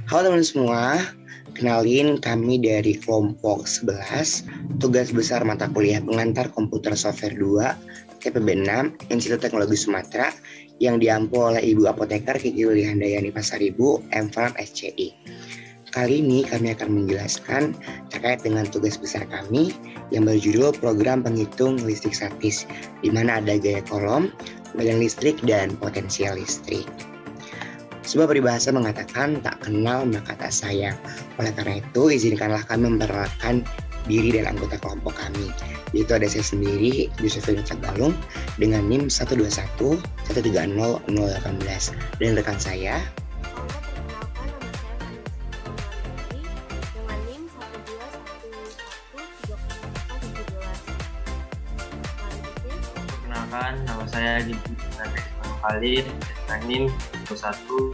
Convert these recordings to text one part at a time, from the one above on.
Halo teman semua, kenalin kami dari kelompok 11, tugas besar mata kuliah pengantar komputer software 2, TPB 6, Institut Teknologi Sumatera, yang diampu oleh Ibu Apoteker Kiki Wilihandayani Pasaribu, M.Farm SCI. Kali ini kami akan menjelaskan terkait dengan tugas besar kami yang berjudul Program Penghitung Listrik Statis, di mana ada gaya kolom, medan listrik, dan potensial listrik. Sebuah peribahasa mengatakan tak kenal maka tak sayang. Oleh karena itu, izinkanlah kami memperkenalkan diri dan anggota kelompok kami. Yaitu ada saya sendiri, Josephine Cagalung, dengan NIM 121130018, dan rekan saya, nama saya Khalid dengan NIM 11006.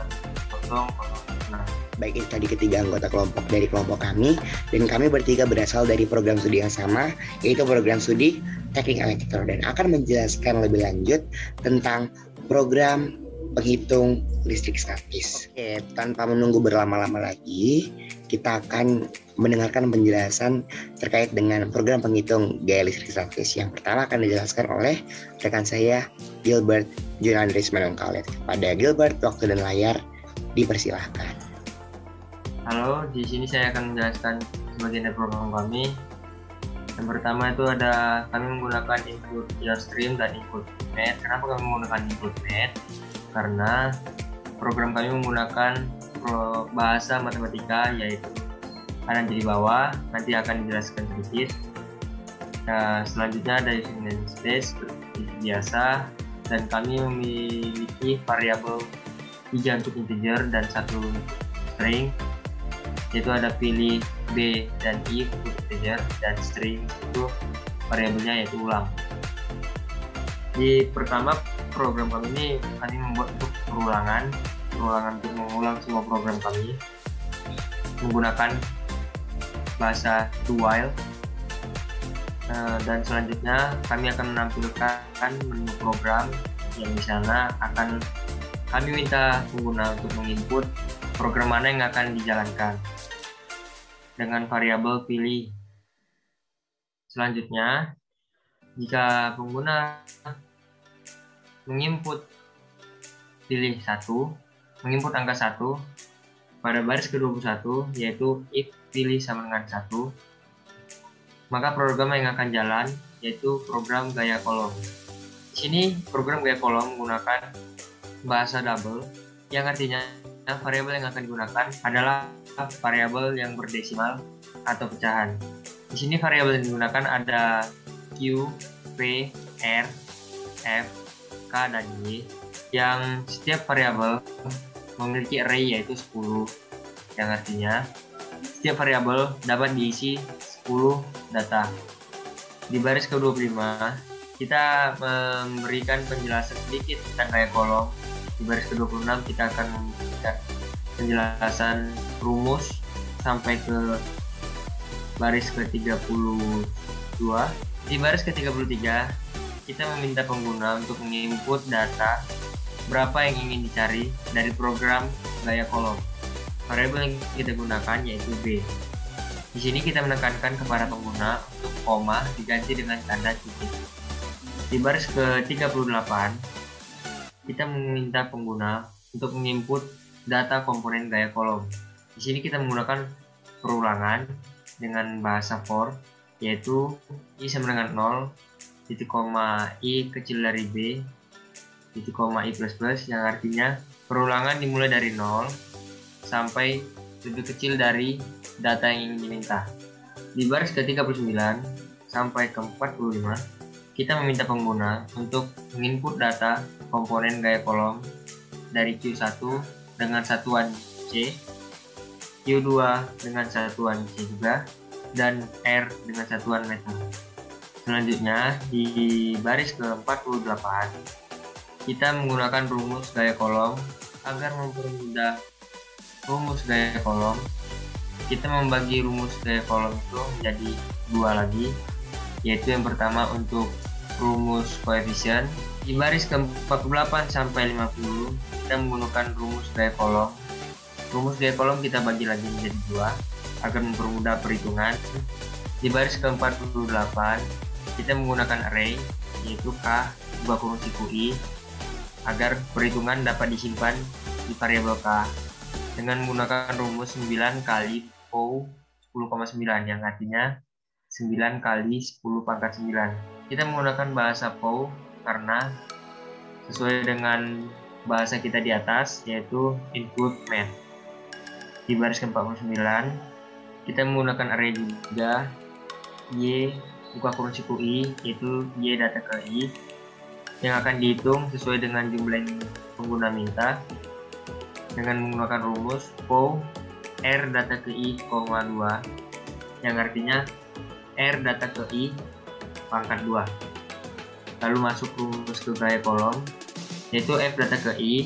Baik, itu tadi ketiga anggota kelompok dari kelompok kami, dan kami bertiga berasal dari program studi yang sama, yaitu program studi Teknik Elektro, dan akan menjelaskan lebih lanjut tentang program penghitung listrik statis. Oke, tanpa menunggu berlama-lama lagi, kita akan mendengarkan penjelasan terkait dengan program penghitung gaya listrik statis. Yang pertama akan dijelaskan oleh rekan saya, Gilbert John Andres Manungkalit. Pada Gilbert, waktu dan layar dipersilahkan. Halo, di sini saya akan menjelaskan sebagian dari program kami. Yang pertama itu ada kami menggunakan input stream dan input net. Kenapa kami menggunakan input net? Karena program kami menggunakan bahasa matematika, yaitu kanan di bawah, nanti akan dijelaskan sedikit. Nah, selanjutnya ada using namespace seperti biasa, dan kami memiliki variabel 3 untuk integer dan 1 string, yaitu ada pilih B dan I untuk integer, dan string itu variabelnya yaitu ulang. Di pertama program kami ini kami membuat untuk perulangan untuk mengulang semua program kami menggunakan bahasa do while. Dan selanjutnya kami akan menampilkan menu program yang di sana akan kami minta pengguna untuk menginput program mana yang akan dijalankan dengan variabel pilih. Selanjutnya, jika pengguna menginput pilih 1, menginput angka 1 pada baris ke-21, yaitu if pilih sama dengan 1, maka program yang akan jalan yaitu program gaya kolom. Di sini program gaya kolom menggunakan bahasa double, yang artinya variabel yang akan digunakan adalah variabel yang berdesimal atau pecahan. Di sini variabel yang digunakan ada Q, P, R, F, K, dan Y, yang setiap variabel memiliki array yaitu 10, yang artinya setiap variabel dapat diisi 10 data. Di baris ke-25 kita memberikan penjelasan sedikit tentang gaya kolom. Di baris ke-26 kita akan memberikan penjelasan rumus sampai ke baris ke-32. Di baris ke-33 kita meminta pengguna untuk menginput data berapa yang ingin dicari dari program gaya kolom. Variabel yang kita gunakan yaitu B. Di sini kita menekankan kepada pengguna untuk koma diganti dengan tanda titik. Di baris ke-38 kita meminta pengguna untuk menginput data komponen gaya kolom. Di sini kita menggunakan perulangan dengan bahasa for, yaitu I sama dengan 0, titik koma I kecil dari B, titik koma I plus plus, yang artinya perulangan dimulai dari 0 sampai lebih kecil dari data yang ingin diminta. Di baris ke-39 sampai ke-45 kita meminta pengguna untuk menginput data komponen gaya kolom dari Q1 dengan satuan C, Q2 dengan satuan C juga, dan R dengan satuan meter. Selanjutnya di baris ke-48 kita menggunakan rumus gaya kolom. Agar mempermudah rumus gaya kolom, kita membagi rumus gaya kolom itu menjadi 2 lagi, yaitu yang pertama untuk rumus koefisien. Di baris ke-48 sampai 50 kita menggunakan rumus gaya kolom rumus gaya kolom kita bagi lagi menjadi 2 agar mempermudah perhitungan. Di baris ke-48 kita menggunakan array yaitu K buka kurung siku I agar perhitungan dapat disimpan di variabel K dengan menggunakan rumus 9 kali POW 10,9 yang artinya 9 kali 10 pangkat 9. Kita menggunakan bahasa POW karena sesuai dengan bahasa kita di atas yaitu input math. Di baris ke-49 kita menggunakan array juga Y buka kurung siku I yaitu Y data ke I yang akan dihitung sesuai dengan jumlah yang pengguna minta dengan menggunakan rumus POW R data ke I, 2 yang artinya R data ke I pangkat 2. Lalu masuk rumus ke gaya kolom yaitu F data ke I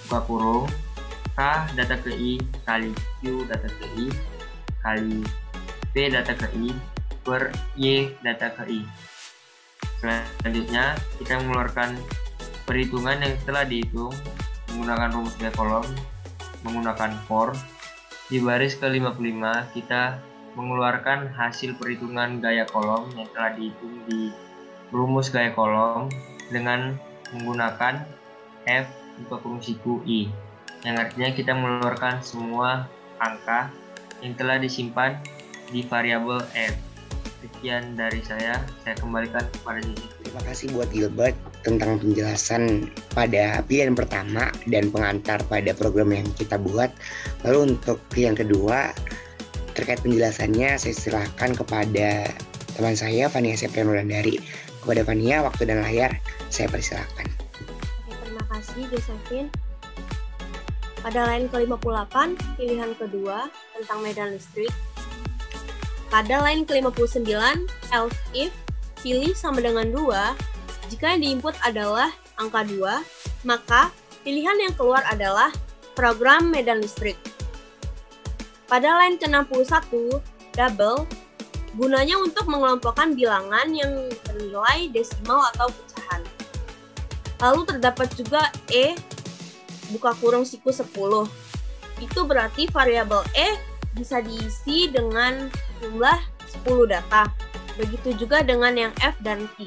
buka kurung K data ke I kali Q data ke I kali P data ke I per Y data ke I. Selanjutnya kita mengeluarkan perhitungan yang telah dihitung menggunakan rumus gaya kolom menggunakan for. Di baris ke-55 kita mengeluarkan hasil perhitungan gaya kolom yang telah dihitung di rumus gaya kolom dengan menggunakan F buka kurung siku I yang artinya kita mengeluarkan semua angka yang telah disimpan di variabel F. Sekian dari saya kembalikan kepada Jimmy. Terima kasih buat Gilbert tentang penjelasan pada pilihan pertama dan pengantar pada program yang kita buat. Lalu untuk yang kedua, terkait penjelasannya saya silakan kepada teman saya Fania Septrianulandari. Kepada Fania, waktu dan layar saya persilakan. Terima kasih Josephine. Pada line ke-58, pilihan kedua tentang medan listrik. Pada line ke-59, else if, pilih sama dengan 2, jika yang diinput adalah angka 2, maka pilihan yang keluar adalah program medan listrik. Pada line ke-61, double, gunanya untuk mengelompokkan bilangan yang bernilai desimal atau pecahan. Lalu terdapat juga E, buka kurung siku 10. Itu berarti variabel E bisa diisi dengan jumlah 10 data. Begitu juga dengan yang F dan T.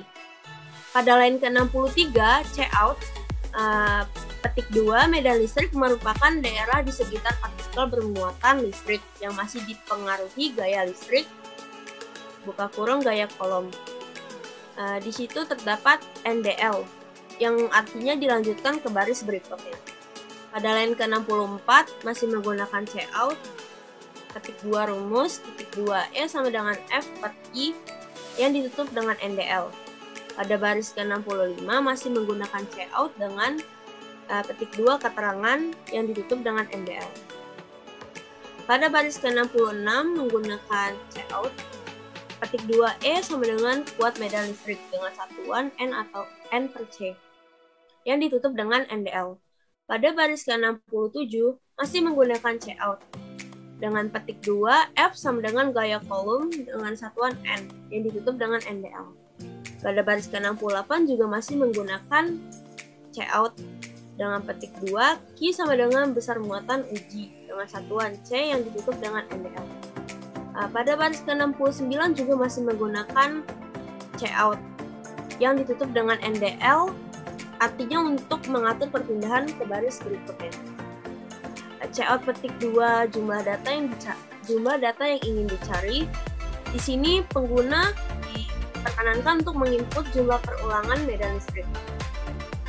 Pada line ke-63, cout, petik 2, medan listrik merupakan daerah di sekitar partikel bermuatan listrik yang masih dipengaruhi gaya listrik, buka kurung gaya kolom. Di situ terdapat NDL, yang artinya dilanjutkan ke baris berikutnya. Pada line ke-64, masih menggunakan cout, petik 2 rumus, petik 2E sama dengan F per I yang ditutup dengan NDL. Pada baris ke-65 masih menggunakan cout dengan petik 2 keterangan yang ditutup dengan NDL. Pada baris ke-66 menggunakan cout, petik 2E sama dengan kuat medan listrik dengan satuan N atau N per C yang ditutup dengan NDL. Pada baris ke-67 masih menggunakan cout dengan petik 2, F sama dengan gaya kolom dengan satuan N yang ditutup dengan NDL. Pada baris ke-68 juga masih menggunakan cout dengan petik 2, Q sama dengan besar muatan uji dengan satuan C yang ditutup dengan NDL. Pada baris ke-69 juga masih menggunakan cout yang ditutup dengan NDL, artinya untuk mengatur perpindahan ke baris berikutnya. Cout petik 2 jumlah data yang ingin dicari. Di sini pengguna diperkenankan untuk menginput jumlah perulangan medan listrik.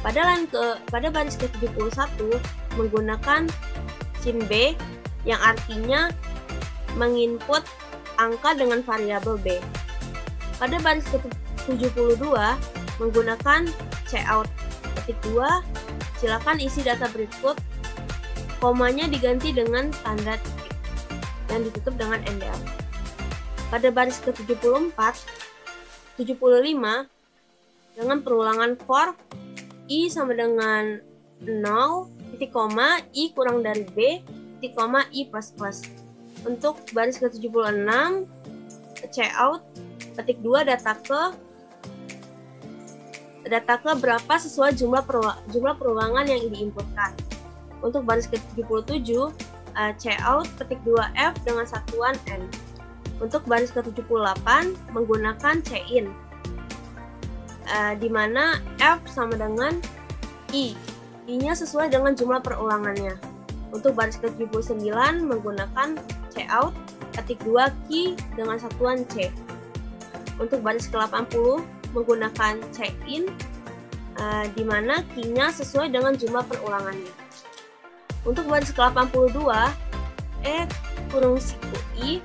Pada baris ke-71 menggunakan SIM B yang artinya menginput angka dengan variabel B. Pada baris ke-72 menggunakan cout petik 2, silakan isi data berikut. Komanya diganti dengan tanda titik yang ditutup dengan NDL. Pada baris ke-74, 75 dengan perulangan for I sama dengan 0, titik koma, I kurang dari B, titik koma, I plus plus. Untuk baris ke-76, cout, petik 2 data ke berapa sesuai jumlah perulangan yang diinputkan. Untuk baris ke-77, Cout petik 2F dengan satuan N. Untuk baris ke-78 menggunakan Cin, di mana F sama dengan I. I-nya sesuai dengan jumlah perulangannya. Untuk baris ke-79 menggunakan Cout ketik 2 Q dengan satuan C. Untuk baris ke-80 menggunakan Cin, di mana Q-nya sesuai dengan jumlah perulangannya. Untuk baris ke-82, E kurung siku I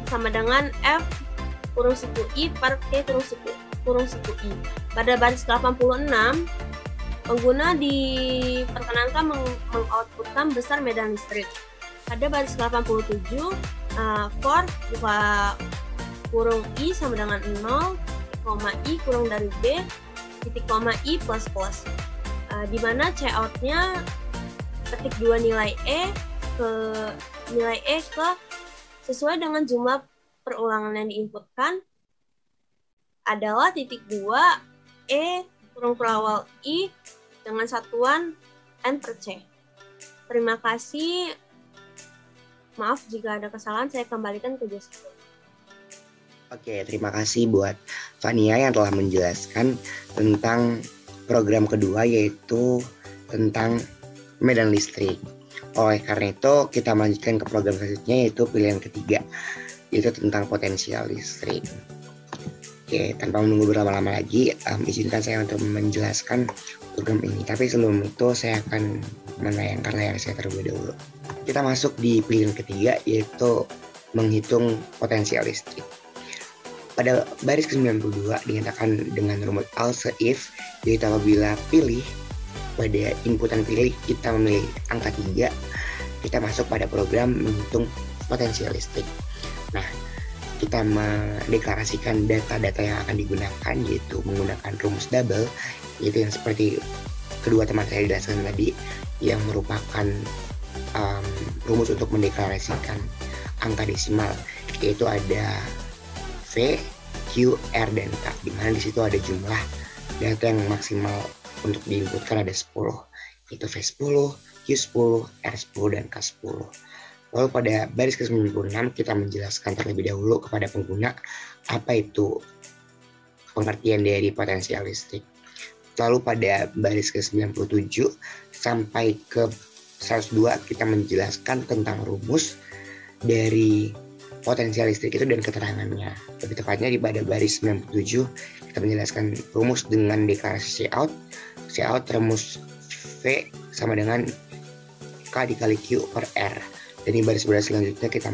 sama dengan F kurung siku I per Q kurung siku I. Pada baris ke-86, pengguna diperkenankan mengoutputkan besar medan listrik. Pada baris ke-87, for buka kurung I sama dengan 0, I kurang dari B, titik koma I plus plus. Di mana Cout-nya ketik 2 nilai E ke sesuai dengan jumlah perulangan yang diinputkan adalah titik 2 E kurung perawal I dengan satuan N per C. Terima kasih. Maaf jika ada kesalahan, saya kembalikan ke Josephine. Oke, terima kasih buat Fania yang telah menjelaskan tentang program kedua, yaitu tentang medan listrik. Oleh karena itu, kita melanjutkan ke program selanjutnya, yaitu pilihan ketiga, yaitu tentang potensial listrik. Oke, tanpa menunggu berlama-lama lagi, izinkan saya untuk menjelaskan program ini. Tapi sebelum itu, saya akan menayangkan layar saya terlebih dahulu. Kita masuk di pilihan ketiga, yaitu menghitung potensial listrik. Pada baris ke-92 dinyatakan dengan rumus else if, yaitu apabila pilih pada inputan pilih kita memilih angka 3, kita masuk pada program menghitung potensial listrik. Nah, kita mendeklarasikan data-data yang akan digunakan, yaitu menggunakan rumus double, yaitu yang seperti kedua teman saya jelaskan tadi, yang merupakan rumus untuk mendeklarasikan angka desimal, yaitu ada V, Q, R, dan K, di mana di situ ada jumlah data yang maksimal untuk diinputkan ada 10, yaitu V10, Q10, R10, dan K10. Lalu pada baris ke-96 kita menjelaskan terlebih dahulu kepada pengguna apa itu pengertian dari potensial listrik. Lalu pada baris ke-97 sampai ke 102 kita menjelaskan tentang rumus dari potensial listrik itu dan keterangannya. Lebih tepatnya di pada baris 97 kita menjelaskan rumus dengan deklarasi Cout rumus V sama dengan K dikali Q per R. Dan di baris-baris selanjutnya kita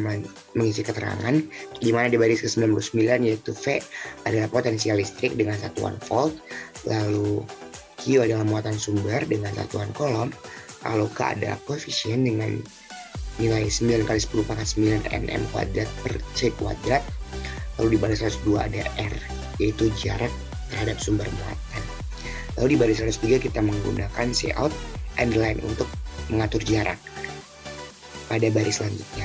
mengisi keterangan, di mana di baris ke-99 yaitu V adalah potensial listrik dengan satuan volt, lalu Q adalah muatan sumber dengan satuan kolom, lalu K adalah koefisien dengan nilai 9 kali 10 pangkat 9 Nm kuadrat per C kuadrat. Lalu di baris 102 ada R, yaitu jarak terhadap sumber muatan. Lalu di baris 103 kita menggunakan Cout and line untuk mengatur jarak. Pada baris selanjutnya,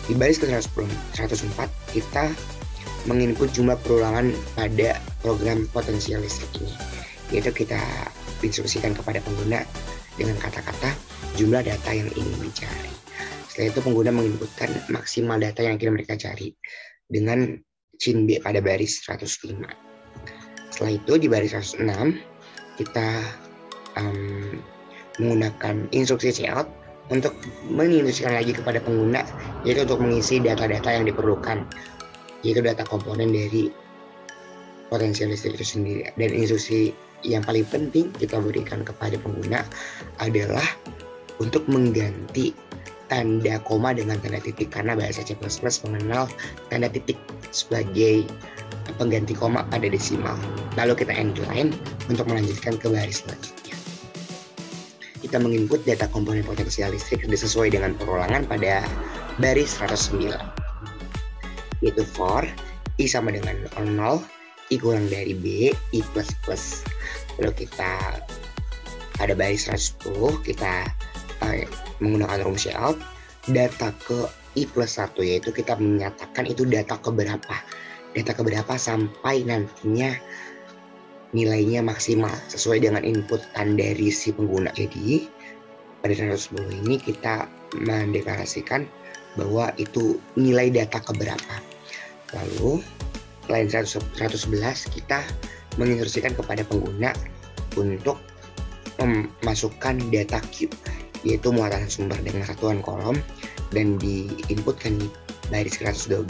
di baris ke-104 kita menginput jumlah perulangan pada program potensial listrik ini, yaitu kita instruksikan kepada pengguna dengan kata-kata jumlah data yang ingin dicari. Setelah itu pengguna menginputkan maksimal data yang ingin mereka cari dengan cin B pada baris 105. Setelah itu di baris 106 kita menggunakan instruksi Cout untuk menginstruksikan lagi kepada pengguna, yaitu untuk mengisi data-data yang diperlukan, yaitu data komponen dari potensial listrik itu sendiri. Dan instruksi yang paling penting kita berikan kepada pengguna adalah untuk mengganti tanda koma dengan tanda titik, karena bahasa C++ mengenal tanda titik sebagai pengganti koma pada desimal. Lalu kita end line untuk melanjutkan ke baris selanjutnya. Kita menginput data komponen potensial listrik sesuai dengan perulangan pada baris 109, yaitu for I sama dengan 0, I kurang dari B, I plus plus. Lalu kita pada baris 110 kita menggunakan rumus Cout data ke I plus 1, yaitu kita menyatakan itu data keberapa sampai nantinya nilainya maksimal sesuai dengan inputan dari si pengguna. Jadi pada 110 ini kita mendeklarasikan bahwa itu nilai data keberapa. Lalu line 111 kita menginstruksikan kepada pengguna untuk memasukkan data Q, yaitu muatan sumber dengan satuan kolom, dan diinputkan di baris 112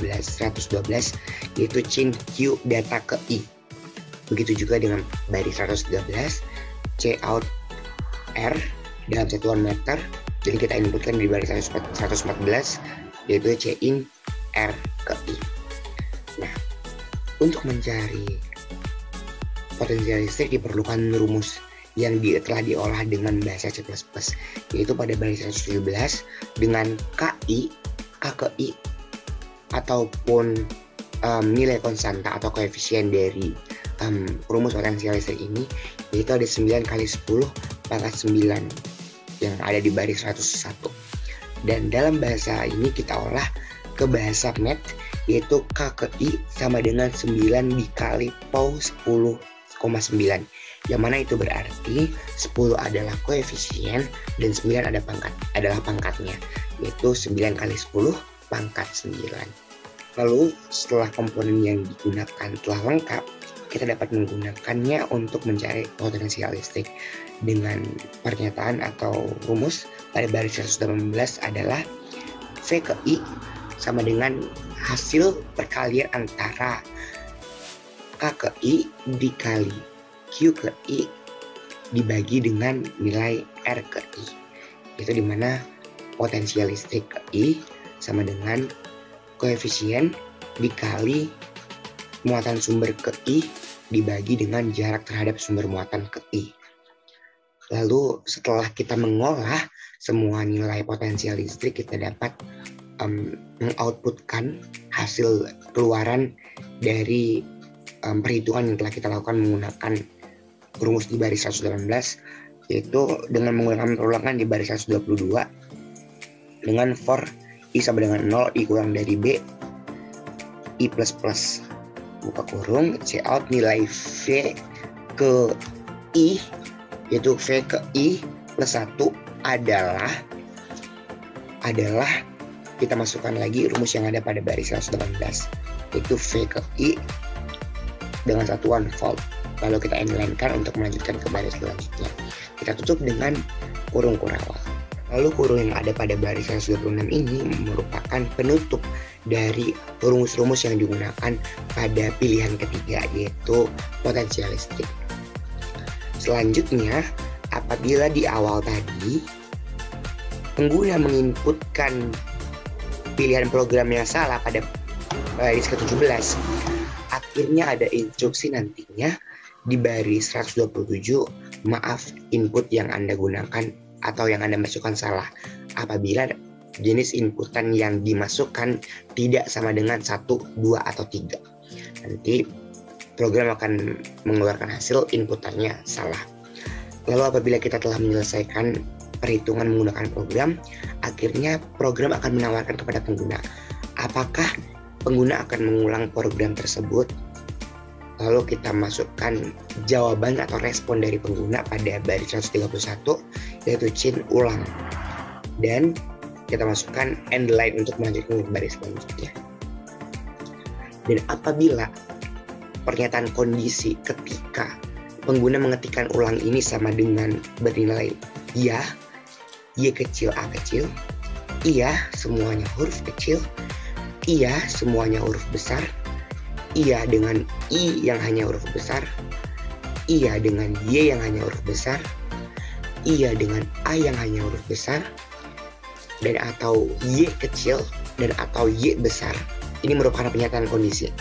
yaitu change Q data ke I. Begitu juga dengan baris 113 C out R dalam satuan meter, jadi kita inputkan di baris 114 yaitu C in R ke I. Nah, untuk mencari potensial listrik diperlukan rumus yang telah diolah dengan bahasa C++, yaitu pada baris 117 dengan KI, K ke I, ataupun nilai konstanta atau koefisien dari rumus potensial listrik ini, yaitu ada 9 kali 10 pangkat 9 yang ada di baris 101. Dan dalam bahasa ini kita olah ke bahasa math, yaitu K ke I sama dengan 9 dikali POW 10,9, yang mana itu berarti 10 adalah koefisien dan 9 adalah pangkatnya, yaitu 9 kali 10 pangkat 9. Lalu setelah komponen yang digunakan telah lengkap, kita dapat menggunakannya untuk mencari potensial listrik dengan pernyataan atau rumus pada baris 118 adalah V ke I sama dengan hasil perkalian antara K ke I dikali Q ke I dibagi dengan nilai R ke I, itu dimana potensial listrik ke I sama dengan koefisien dikali muatan sumber ke I dibagi dengan jarak terhadap sumber muatan ke I. Lalu setelah kita mengolah semua nilai potensial listrik, kita dapat mengoutputkan hasil keluaran dari perhitungan yang telah kita lakukan menggunakan rumus di baris 118, yaitu dengan menggunakan perulangan di baris 122 dengan for I sama dengan 0 I kurang dari B I plus plus buka kurung C out nilai V ke I, yaitu V ke I plus 1 adalah kita masukkan lagi rumus yang ada pada baris 118, yaitu V ke I dengan satuan volt. Lalu kita inline-kan untuk melanjutkan ke baris selanjutnya. Kita tutup dengan kurung kurawal. Lalu kurung yang ada pada baris 126 ini merupakan penutup dari rumus-rumus yang digunakan pada pilihan ketiga, yaitu potensial listrik. Selanjutnya, apabila di awal tadi pengguna menginputkan pilihan program yang salah pada baris ke-17, akhirnya ada instruksi nantinya di baris 127, maaf, input yang Anda gunakan atau yang Anda masukkan salah apabila jenis inputan yang dimasukkan tidak sama dengan 1, 2, atau 3. Nanti program akan mengeluarkan hasil inputannya salah. Lalu apabila kita telah menyelesaikan perhitungan menggunakan program, akhirnya program akan menawarkan kepada pengguna apakah pengguna akan mengulang program tersebut. Lalu kita masukkan jawaban atau respon dari pengguna pada baris 131, yaitu chain ulang, dan kita masukkan end line untuk melanjutkan ke baris selanjutnya. Dan apabila pernyataan kondisi ketika pengguna mengetikkan ulang ini sama dengan bernilai iya, Y kecil A kecil, iya semuanya huruf kecil, iya semuanya huruf besar, iya dengan I yang hanya huruf besar, iya dengan Y yang hanya huruf besar, iya dengan A yang hanya huruf besar, dan atau Y kecil dan atau Y besar. Ini merupakan pernyataan kondisi.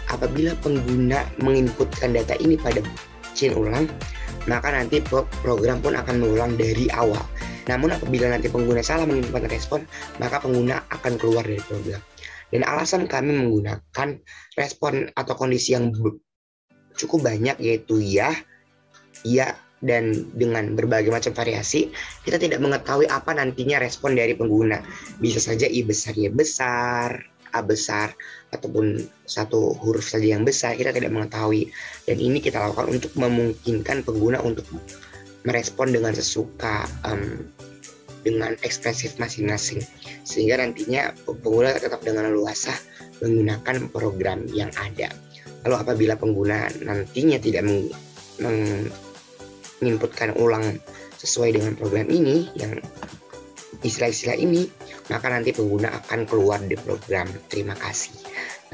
Apabila pengguna menginputkan data ini pada chain ulang, maka nanti program pun akan mengulang dari awal. Namun apabila nanti pengguna salah menginputkan respon, maka pengguna akan keluar dari program. Dan alasan kami menggunakan respon atau kondisi yang cukup banyak, yaitu ya, dan dengan berbagai macam variasi, kita tidak mengetahui apa nantinya respon dari pengguna. Bisa saja I besar, Y besar, A besar, ataupun satu huruf saja yang besar, kita tidak mengetahui. Dan ini kita lakukan untuk memungkinkan pengguna untuk merespon dengan sesuka dengan ekspresif masing-masing, sehingga nantinya pengguna tetap dengan leluasa menggunakan program yang ada. Lalu apabila pengguna nantinya tidak menginputkan ulang sesuai dengan program ini, yang istilah-istilah ini, maka nanti pengguna akan keluar dari program. Terima kasih.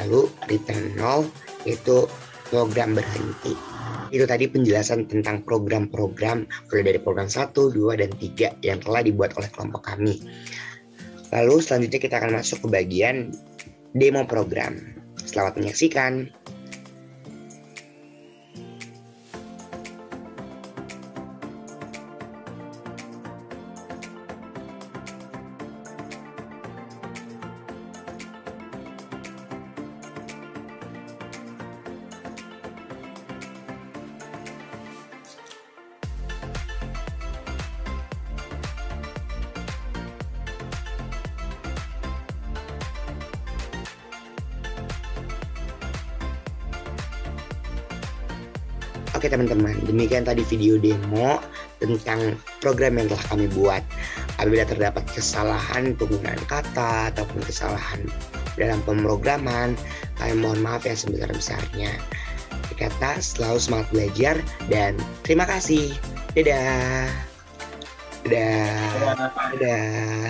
Lalu return 0 yaitu program berhenti. Itu tadi penjelasan tentang program-program mulai dari program 1, 2, dan 3 yang telah dibuat oleh kelompok kami. Lalu selanjutnya kita akan masuk ke bagian demo program. Selamat menyaksikan. Oke teman-teman, demikian tadi video demo tentang program yang telah kami buat. Apabila terdapat kesalahan penggunaan kata ataupun kesalahan dalam pemrograman, kami mohon maaf yang sebesar-besarnya. Kata selalu semangat belajar dan terima kasih. Dadah. Dadah. Dadah.